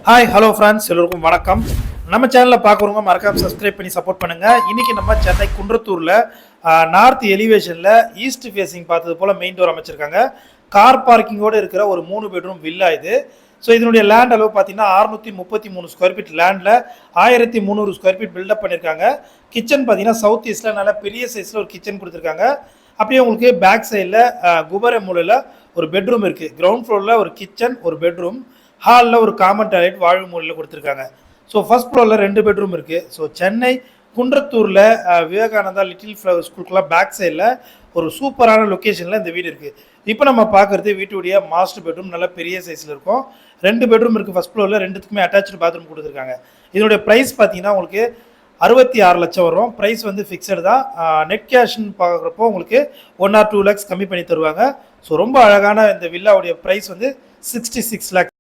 Hi hello friends, எல்லோருக்கும் வணக்கம். நம்ம சேனலில் பார்க்குறவங்க மறக்காம சப்ஸ்கிரைப் பண்ணி சப்போர்ட் பண்ணுங்கள். இன்றைக்கி நம்ம சென்னை குன்றத்தூரில் நார்த் எலிவேஷனில் ஈஸ்ட் ஃபேஸிங் பார்த்தது போல் மெயின் டோர் அமைச்சிருக்காங்க. கார் பார்க்கிங்கோடு இருக்கிற ஒரு 3 பெட்ரூம் வில்லா இது. ஸோ இதனுடைய லேண்ட் அளவு பார்த்தீங்கன்னா 633 ஸ்கொயர் ஃபீட் லேண்டில் 1300 ஸ்கொயர் ஃபீட் பில்டப் பண்ணியிருக்காங்க. கிச்சன் பார்த்தீங்கன்னா சவுத் ஈஸ்டில் நல்ல பெரிய சைஸில் ஒரு கிச்சன் கொடுத்துருக்காங்க. அப்படியே உங்களுக்கு பேக் சைடில் குபர மூலையில் ஒரு பெட்ரூம் இருக்குது. கிரவுண்ட் ஃப்ளோரில் ஒரு கிச்சன், ஒரு பெட்ரூம், ஹாலில் ஒரு காமன் டாய்லெட் வாழ்வு மூலையில் கொடுத்துருக்காங்க. ஸோ ஃபர்ஸ்ட் ஃப்ளோரில் 2 பெட்ரூம் இருக்குது. ஸோ சென்னை குன்றத்தூரில் விவேகானந்தா லிட்டில் ஃப்ளவர் ஸ்கூலுக்குலாம் பேக் சைடில் ஒரு சூப்பரான லொக்கேஷனில் இந்த வீடு இருக்குது. இப்போ நம்ம பார்க்குறது வீட்டுடைய மாஸ்டர் பெட்ரூம். நல்ல பெரிய சைஸில் இருக்கும். 2 பெட்ரூம் இருக்குது ஃபர்ஸ்ட் ஃப்ளோரில். 2த்துக்குமே அட்டாச்சு பாத்ரூம் கொடுத்துருக்காங்க. இதனுடைய ப்ரைஸ் பார்த்தீங்கன்னா உங்களுக்கு 66 லட்சம் வரும். ப்ரைஸ் வந்து ஃபிக்ஸடு தான். நெட் கேஷ்னு பார்க்குறப்போ உங்களுக்கு 1 or 2 lakhs கம்மி பண்ணி தருவாங்க. ஸோ ரொம்ப அழகான இந்த வில்லாவுடைய ப்ரைஸ் வந்து 66 lakhs.